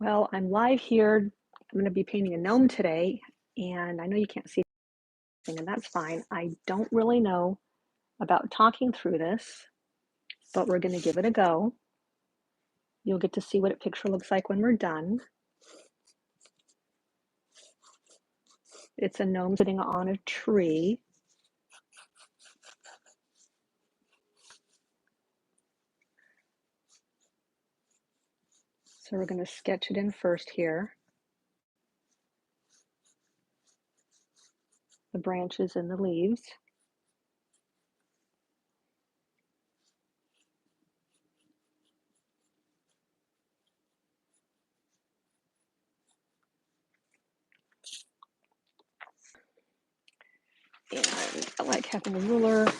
Well, I'm live here. I'm going to be painting a gnome today, and I know you can't see anything, and that's fine. I don't really know about talking through this, but we're going to give it a go. You'll get to see what a picture looks like when we're done. It's a gnome sitting on a tree. So we're going to sketch it in first here. The branches and the leaves. And I like having a ruler for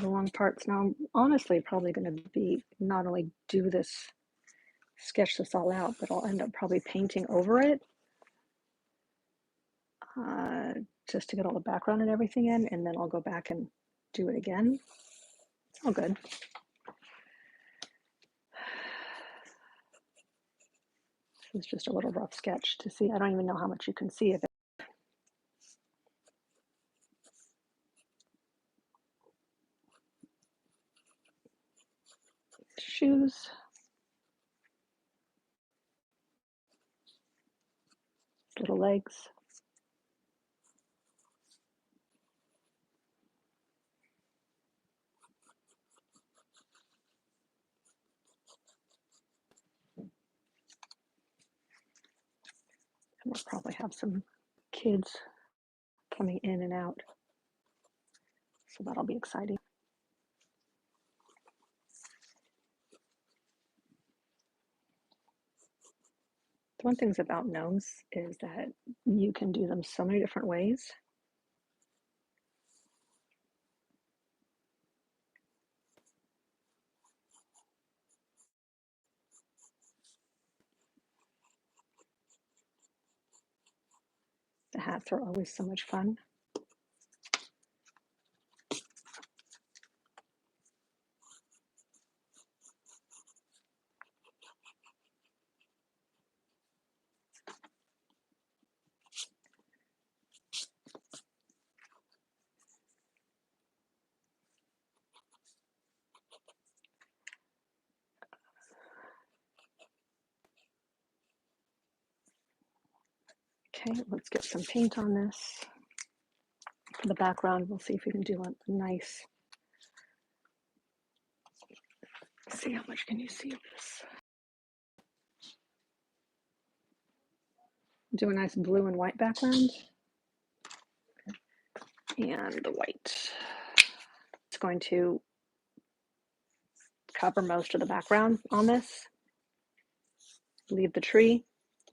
the long parts. Now I'm honestly probably going to be not only do this, sketch this all out, but I'll end up probably painting over it. Just to get all the background and everything in, and then I'll go back and do it again. It's all good. This is just a little rough sketch to see. I don't even know how much you can see of it. Shoes. Little legs. And we'll probably have some kids coming in and out. So that'll be exciting. One thing about gnomes is that you can do them so many different ways. The hats are always so much fun. Okay, let's get some paint on this. For the background, we'll see if we can do a nice, see how much can you see of this. Do a nice blue and white background. And the white. It's going to cover most of the background on this. Leave the tree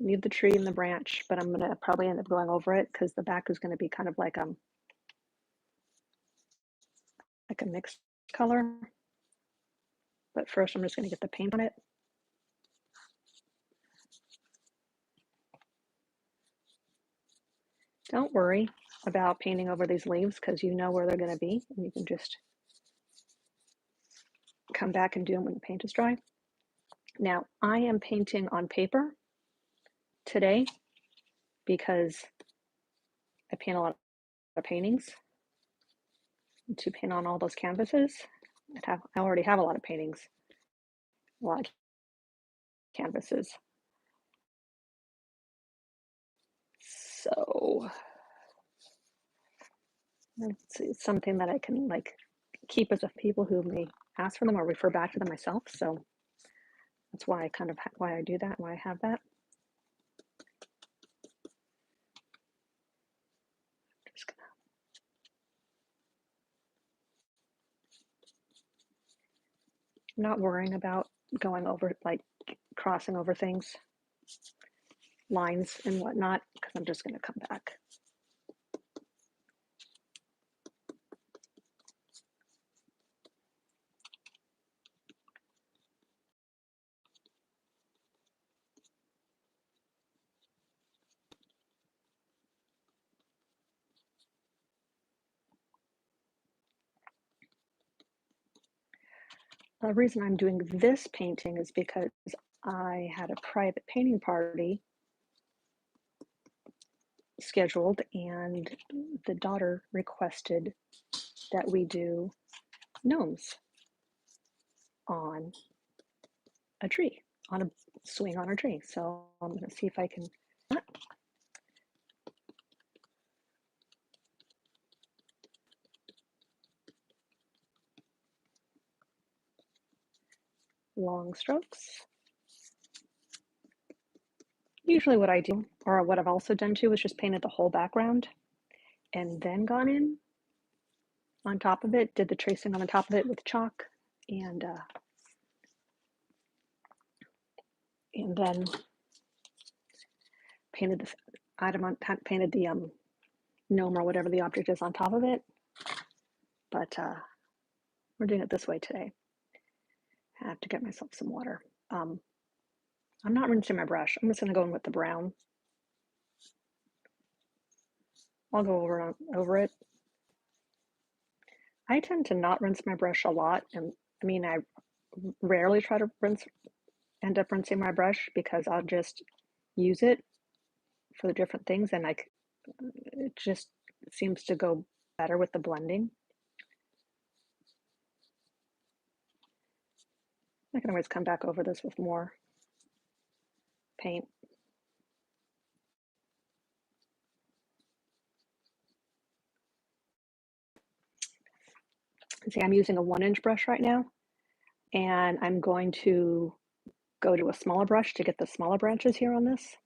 and the branch, but I'm going to probably end up going over it because the back is going to be kind of like a mixed color. But first I'm just going to get the paint on it. Don't worry about painting over these leaves because you know where they're going to be, and you can just come back and do them when the paint is dry. Now I am painting on paper today because I paint a lot of paintings. To paint on all those canvases, I already have a lot of paintings, a lot of canvases. So it's something that I can like keep as a people who may ask for them or refer back to them myself. So that's why I why I do that, why I have that. Just gonna I'm not worrying about going over, like crossing over things, lines and whatnot, because I'm just going to come back. The reason I'm doing this painting is because I had a private painting party scheduled, and the daughter requested that we do gnomes on a tree, on a swing on a tree. So I'm going to see if I can. Long strokes. Usually what I do, or what I've also done too, is just painted the whole background and then gone in on top of it, did the tracing on the top of it with chalk, and then painted the item on, painted the gnome or whatever the object is on top of it. But we're doing it this way today. I have to get myself some water. I'm not rinsing my brush. I'm just going to go in with the brown. I'll go over it. I tend to not rinse my brush a lot, and I mean, I rarely try to end up rinsing my brush because I'll just use it for the different things, and it just seems to go better with the blending. I can always come back over this with more paint. See, I'm using a 1-inch brush right now, and I'm going to go to a smaller brush to get the smaller branches here on this.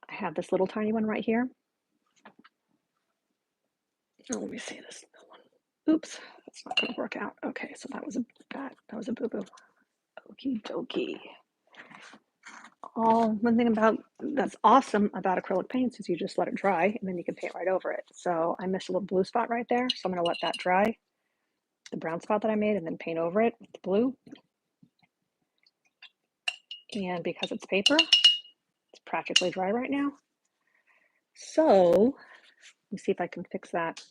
I have this little tiny one right here. Oh, let me see this one. Oops, that's not going to work out. Okay, so that was a boo-boo. Okie dokie. One thing that's awesome about acrylic paints is you just let it dry and then you can paint right over it. So I missed a little blue spot right there, so I'm going to let that dry, the brown spot that I made, and then paint over it with the blue. And because it's paper, it's practically dry right now. So let me see if I can fix that.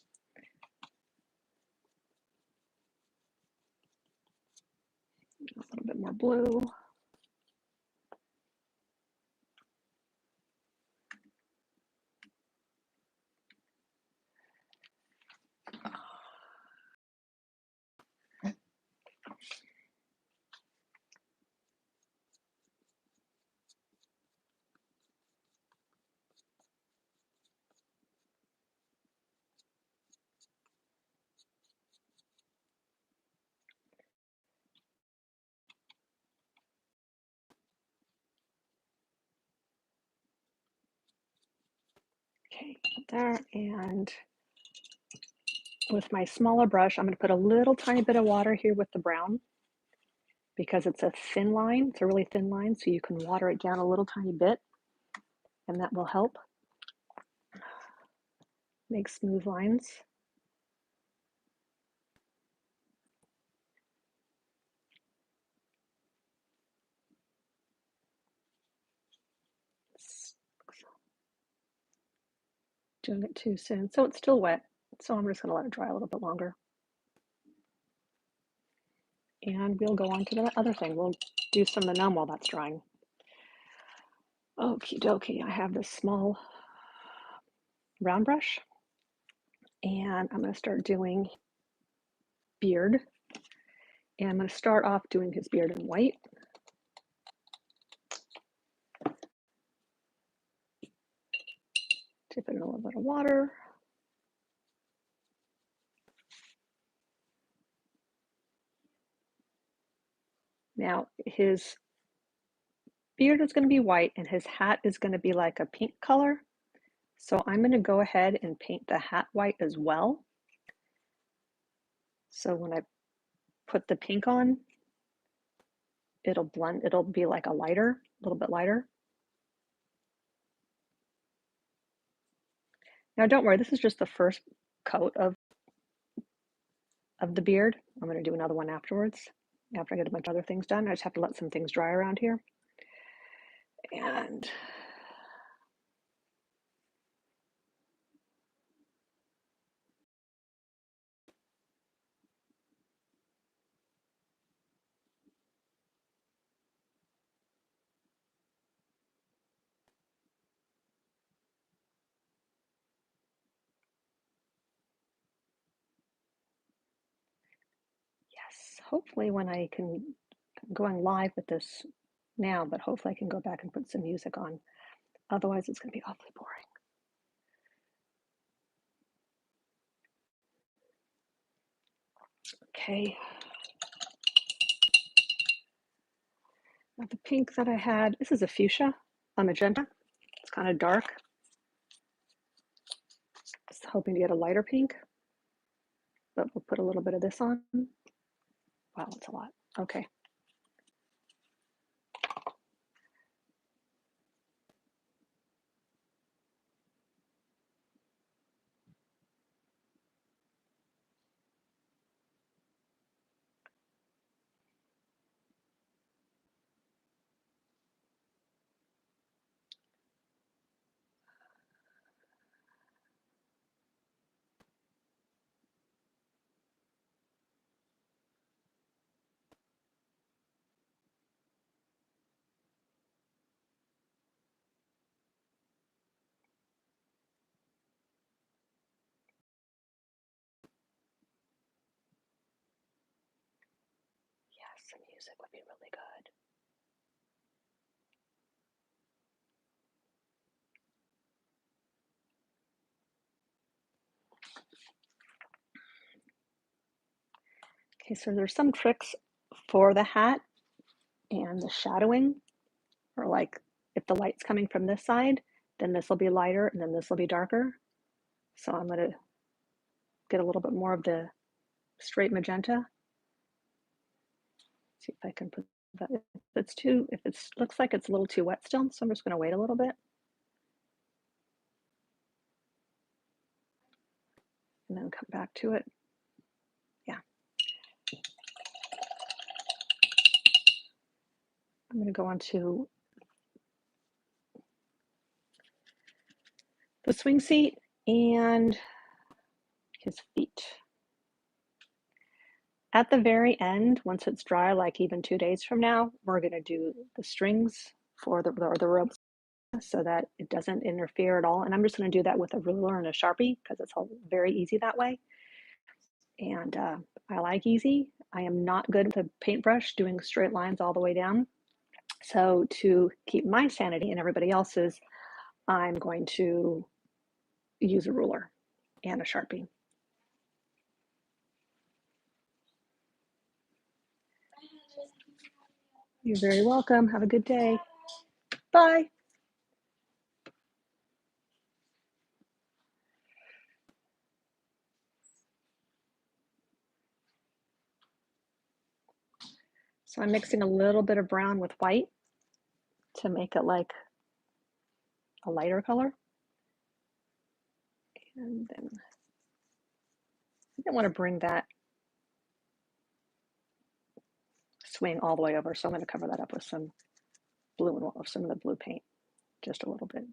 A little bit more blue. Okay, there, and with my smaller brush, I'm going to put a little tiny bit of water here with the brown because it's a thin line. It's a really thin line, so you can water it down a little tiny bit, and that will help make smooth lines. Doing it too soon, so it's still wet. So I'm just going to let it dry a little bit longer. And we'll go on to the other thing. We'll do some of the gnome while that's drying. Okie dokie, I have this small round brush, and I'm going to start doing beard. And I'm going to start off doing his beard in white. Dip it in a little bit of water. Now his beard is going to be white and his hat is going to be like a pink color. So I'm going to go ahead and paint the hat white as well. So when I put the pink on, it'll blend, it'll be like a little bit lighter. Now don't worry, this is just the first coat of the beard. I'm going to do another one afterwards, after I get a bunch of other things done. I just have to let some things dry around here. And hopefully when I'm going live with this now, but hopefully I can go back and put some music on. Otherwise, it's going to be awfully boring. Okay. Now the pink that I had, this is a fuchsia, a magenta. It's kind of dark. Just hoping to get a lighter pink, but we'll put a little bit of this on. Wow, that's a lot. Okay. Yes, the music would be really good. Okay, so there's some tricks for the hat and the shadowing, or like if the light's coming from this side, then this will be lighter and then this will be darker. So I'm going to get a little bit more of the straight magenta. See if I can put that. If it looks like it's a little too wet still, so I'm just going to wait a little bit. And then come back to it. Yeah. I'm going to go on to the swing seat and his feet. At the very end, once it's dry, like even 2 days from now, we're going to do the strings for the ropes so that it doesn't interfere at all. And I'm just going to do that with a ruler and a Sharpie because it's all very easy that way. And I like easy. I am not good with a paintbrush doing straight lines all the way down. So to keep my sanity and everybody else's, I'm going to use a ruler and a Sharpie. You're very welcome. Have a good day. Bye. So I'm mixing a little bit of brown with white to make it like a lighter color. And then I don't want to bring that swing all the way over, so I'm going to cover that up with some blue and some of the blue paint, just a little bit.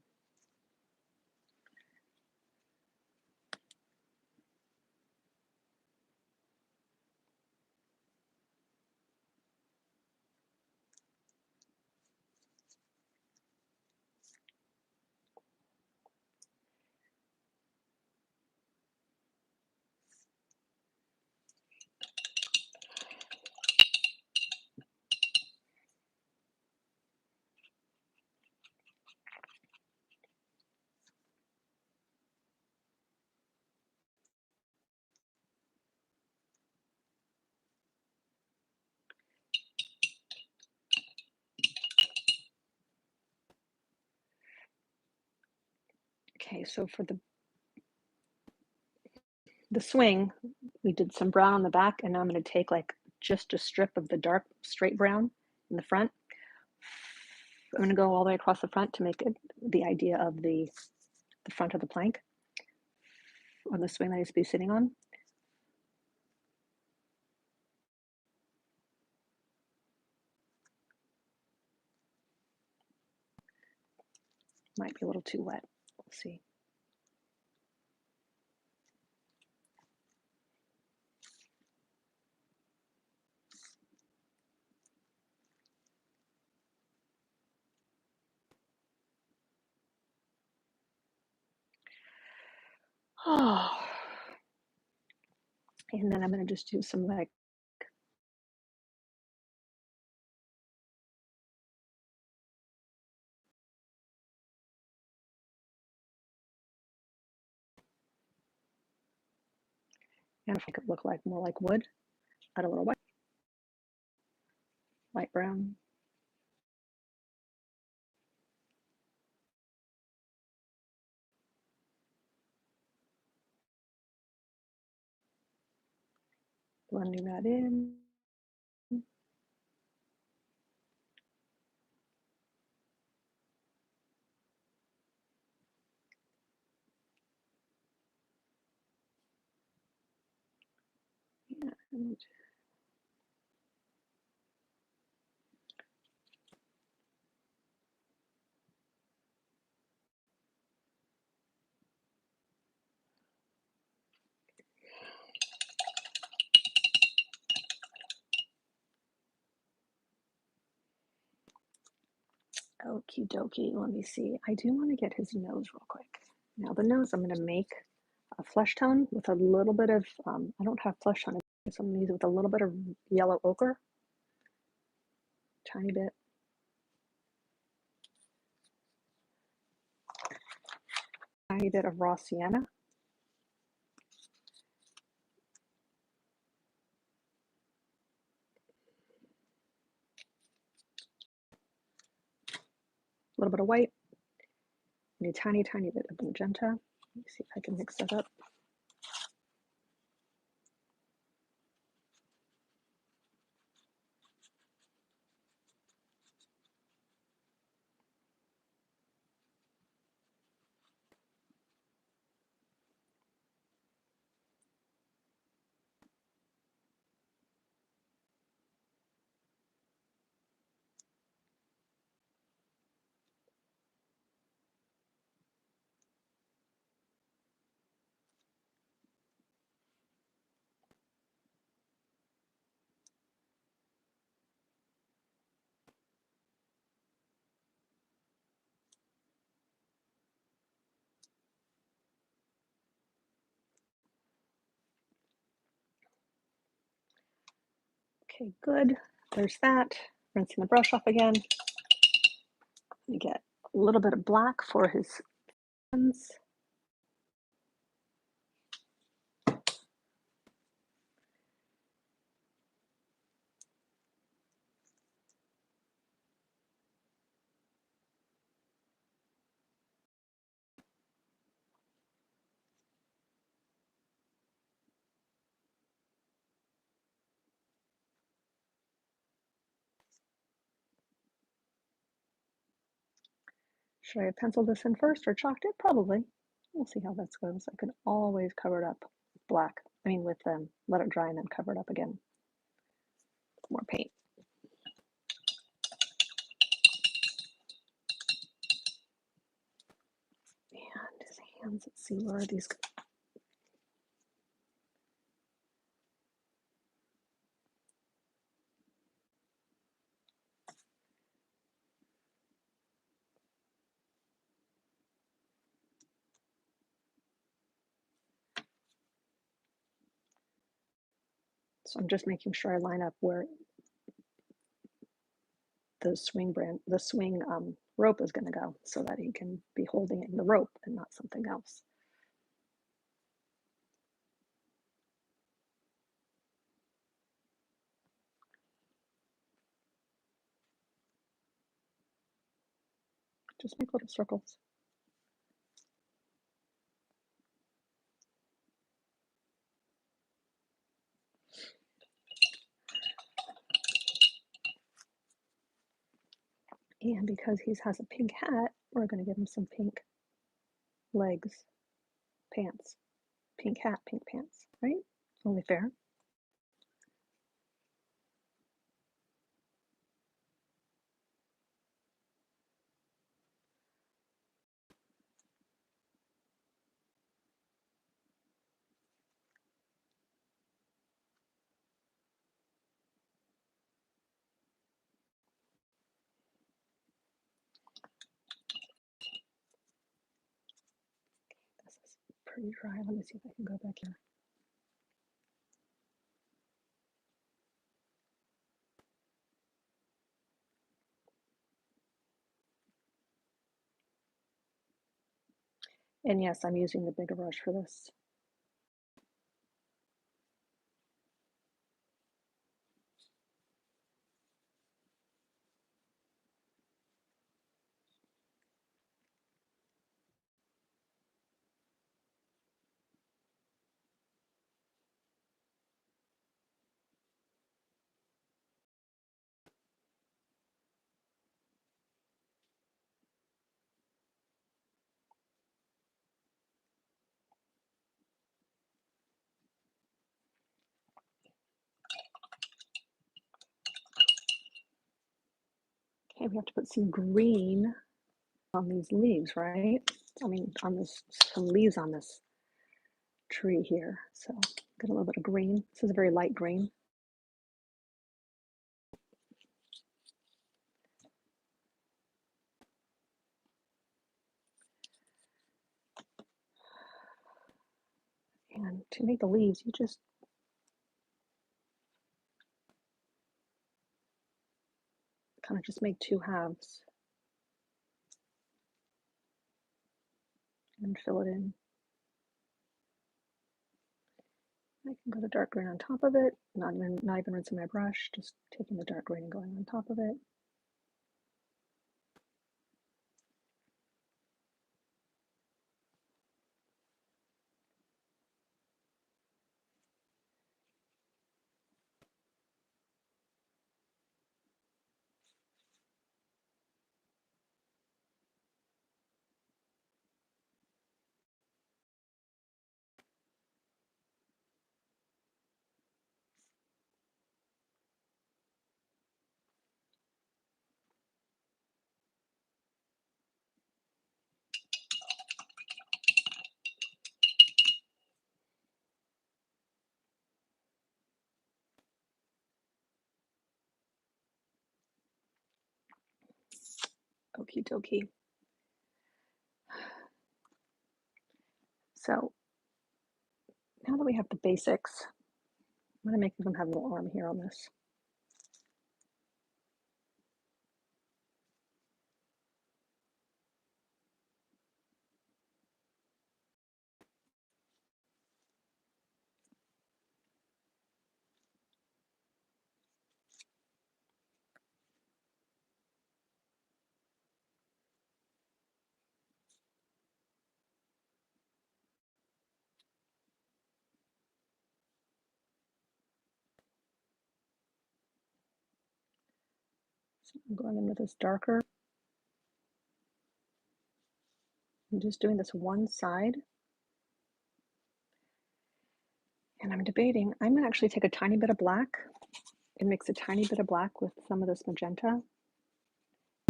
Okay, so for the swing, we did some brown on the back, and now I'm going to take like just a strip of the dark straight brown in the front. I'm going to go all the way across the front to make it the idea of the front of the plank on the swing that he's be sitting on. Might be a little too wet. We'll see. Oh. And then I'm going to just do some like And if I could look like more like wood, add a little white, light brown. Blending that in. And okie dokie, let me see. I do want to get his nose real quick. Now the nose, I'm going to make a flesh tone with a little bit of, I don't have flesh tone, so I'm going to use it with a little bit of yellow ochre, tiny bit. Tiny bit of raw sienna. A little bit of white, and a tiny, tiny bit of magenta. Let me see if I can mix that up. Okay, good. There's that. Rinsing the brush off again. Let me get a little bit of black for his hands. Should I have penciled this in first or chalked it? Probably. We'll see how that goes. I could always cover it up with black. I mean, with let it dry and then cover it up again. More paint. And his hands. Let's see, where are these? So I'm just making sure I line up where the swing rope is going to go, so that he can be holding it in the rope and not something else. Just make little circles. And because he has a pink hat, we're going to give him some pink legs, pants. Pink hat, pink pants, right? Only fair. This is pretty dry. Let me see if I can go back here. And yes, I'm using the bigger brush for this. we have to put some green on these leaves, right? I mean, on this, some leaves on this tree here. So get a little bit of green. This is a very light green. And to make the leaves, you just kind of just make two halves and fill it in. I can go the dark green on top of it, not even rinsing my brush, just taking the dark green and going on top of it. Okie dokie. So now that we have the basics, I'm going to make them have a little arm here on this. So I'm going in with this darker. I'm just doing this one side. And I'm debating, I'm going to actually take a tiny bit of black and mix a tiny bit of black with some of this magenta and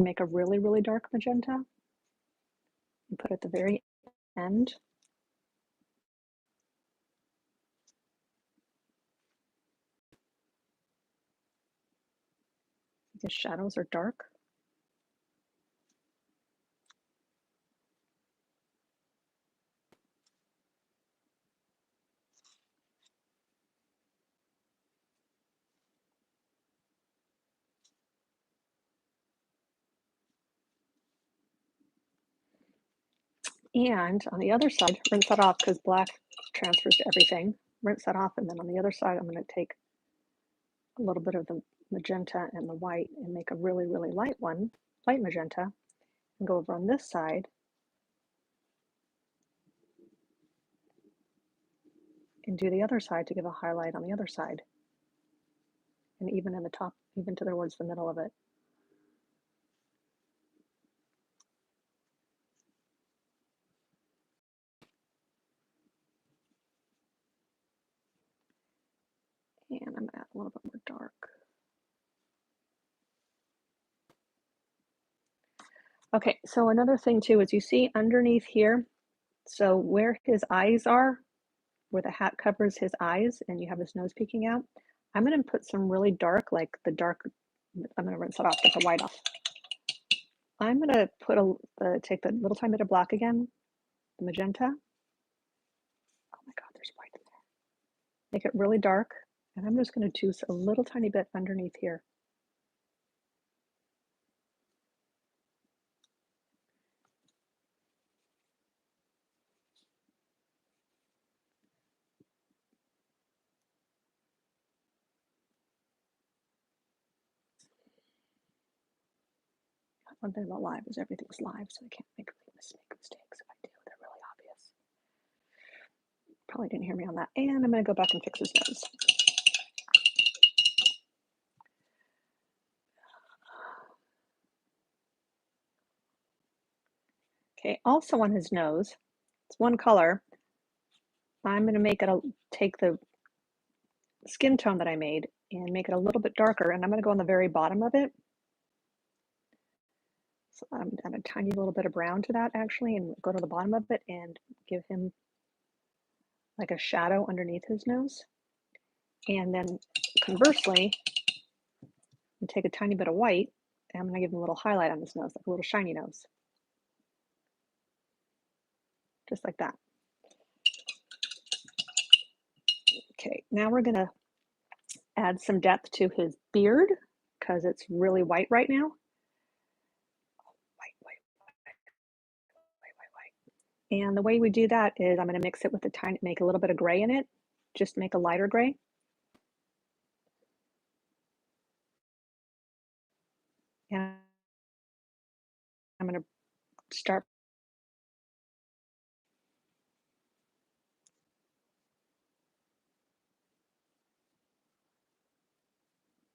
make a really, really dark magenta and put at the very end. The shadows are dark. And on the other side, rinse that off because black transfers to everything. Rinse that off, and then on the other side, I'm going to take a little bit of the magenta and the white and make a really, really light one, light magenta, and go over on this side and do the other side to give a highlight on the other side. And even in the top, even towards the middle of it. And I'm going to add a little bit more dark. Okay, so another thing too is you see underneath here, so where his eyes are, where the hat covers his eyes and you have his nose peeking out, I'm going to put some really dark, like the dark, I'm going to rinse it off, get the white off. I'm going to put take the little tiny bit of black again, the magenta. Oh my God, there's white in there. Make it really dark. And I'm just going to juice a little tiny bit underneath here. One thing about live is everything's live, so I can't make mistakes. If I do, they're really obvious. Probably didn't hear me on that. And I'm going to go back and fix his nose. Okay, also on his nose, it's one color. I'm going to make it take the skin tone that I made and make it a little bit darker. And I'm going to go on the very bottom of it So I'm add a tiny little bit of brown to that actually and go to the bottom of it and give him like a shadow underneath his nose. And then conversely, I'm take a tiny bit of white and I'm gonna give him a little highlight on his nose, like a little shiny nose. Just like that. Okay, now we're gonna add some depth to his beard because it's really white right now. White, white, white, white, white. And the way we do that is I'm gonna mix it with a tiny, make a little bit of gray in it, just make a lighter gray. And I'm gonna start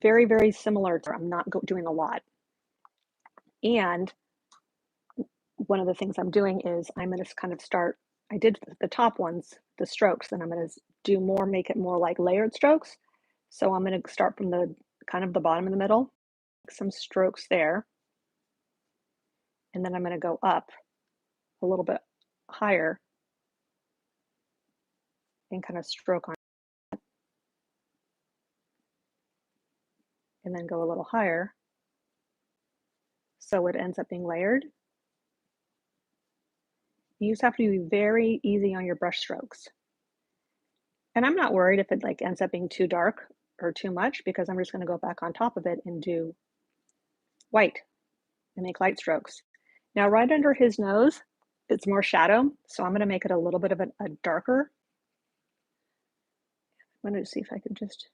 very, very similar to, I'm not doing a lot. And one of the things I'm doing is I'm going to kind of start, I did the top ones, the strokes, and I'm going to do more, make it more like layered strokes. So I'm going to start from the kind of the bottom in the middle, some strokes there. And then I'm going to go up a little bit higher and kind of stroke on, and then go a little higher. So it ends up being layered. You just have to be very easy on your brush strokes. And I'm not worried if it like ends up being too dark or too much because I'm just going to go back on top of it and do white and make light strokes. Now right under his nose, it's more shadow, so I'm going to make it a little bit of a darker. I'm going to see if I can just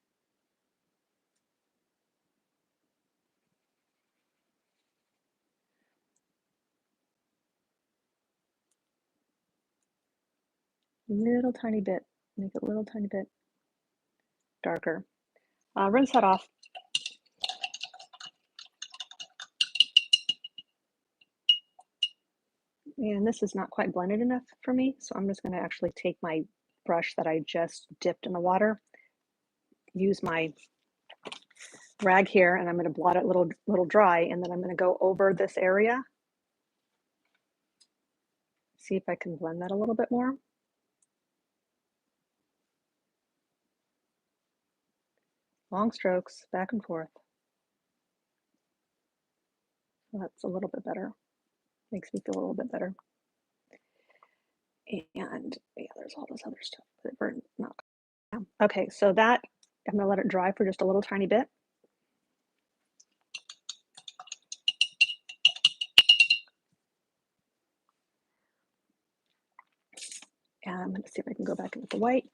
little tiny bit, make it a little tiny bit darker. Rinse that off. And this is not quite blended enough for me, so I'm just going to actually take my brush that I just dipped in the water, use my rag here, and I'm going to blot it a little dry, and then I'm going to go over this area, see if I can blend that a little bit more. Long strokes, back and forth. That's a little bit better. Makes me feel a little bit better. And yeah, there's all this other stuff that we're not. Okay, so that I'm gonna let it dry for just a little tiny bit. And I'm gonna see if I can go back in with the white.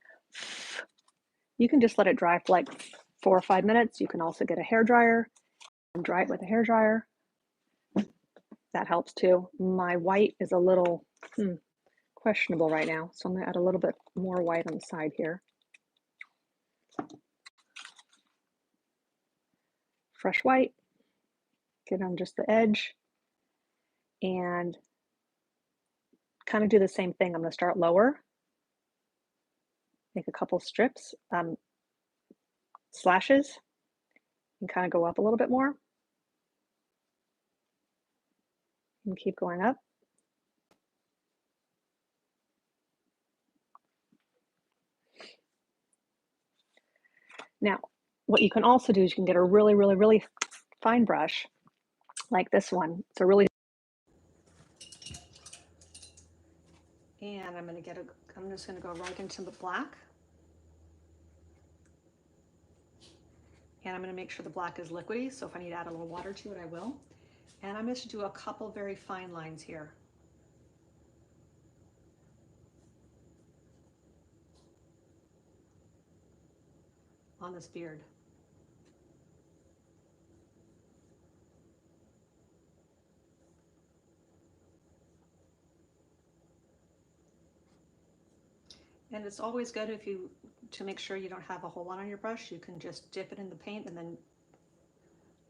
You can just let it dry for like 4 or 5 minutes. You can also get a hair dryer and dry it with a hair dryer. That helps too. My white is a little questionable right now, so I'm gonna add a little bit more white on the side here. Fresh white, get on just the edge, and kind of do the same thing. I'm gonna start lower, make a couple strips, slashes, and kind of go up a little bit more, and keep going up. Now, what you can also do is you can get a really, really, really fine brush like this one. It's a really, and I'm just gonna go right into the black. And I'm gonna make sure the black is liquidy, so if I need to add a little water to it, I will. And I'm just gonna do a couple very fine lines here. On this beard. And it's always good to make sure you don't have a whole lot on your brush, you can just dip it in the paint and then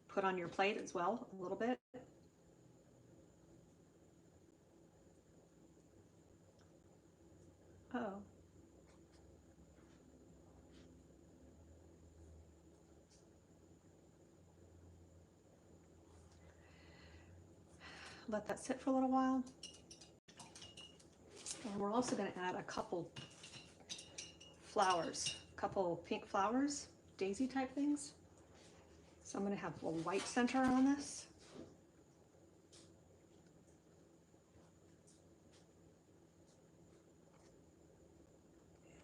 put on your plate as well a little bit. Oh. let that sit for a little while. And we're also going to add a couple flowers, a couple pink flowers, daisy type things. So I'm going to have a white center on this.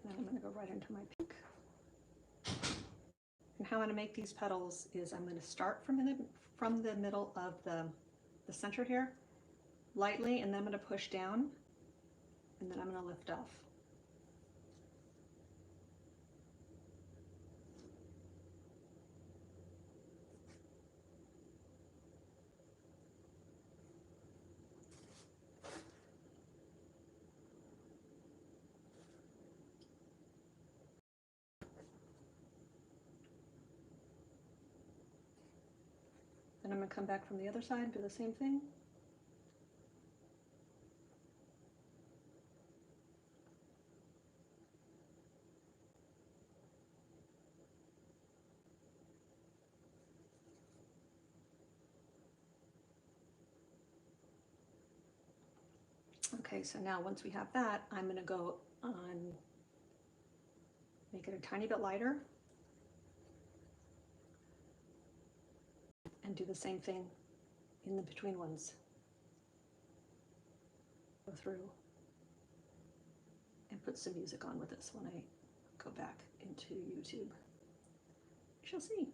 And then I'm going to go right into my pink. And how I'm going to make these petals is I'm going to start from the middle of the center here, lightly, and then I'm going to push down, and then I'm going to lift off. Then I'm going to come back from the other side and do the same thing. Okay, so now once we have that, I'm going to go on, make it a tiny bit lighter, and do the same thing in the between ones. Go through and put some music on with this when I go back into YouTube. We shall see.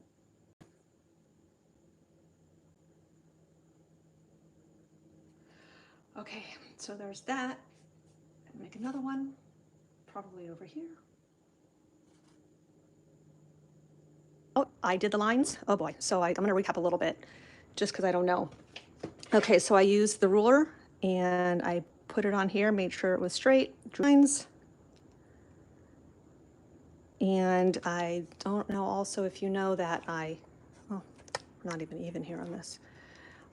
Okay, so there's that. Make another one, probably over here. Oh, I did the lines? Oh boy, so I'm gonna recap a little bit, just because I don't know. Okay, so I used the ruler and I put it on here, made sure it was straight, drew lines. And I don't know also if you know that oh, not even here on this.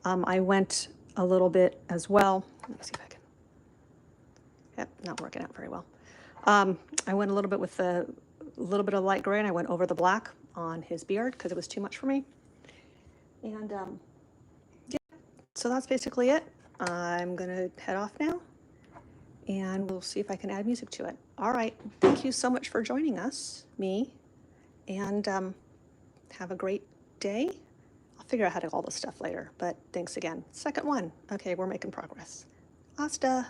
I went a little bit as well. Let me see if I can. Yep, not working out very well. I went a little bit with a little bit of light gray, and I went over the black on his beard because it was too much for me. And yeah, so that's basically it. I'm gonna head off now, and we'll see if I can add music to it. All right, thank you so much for joining me, and have a great day. I'll figure out how to do all this stuff later, but thanks again. Second one. Okay, we're making progress. Hasta.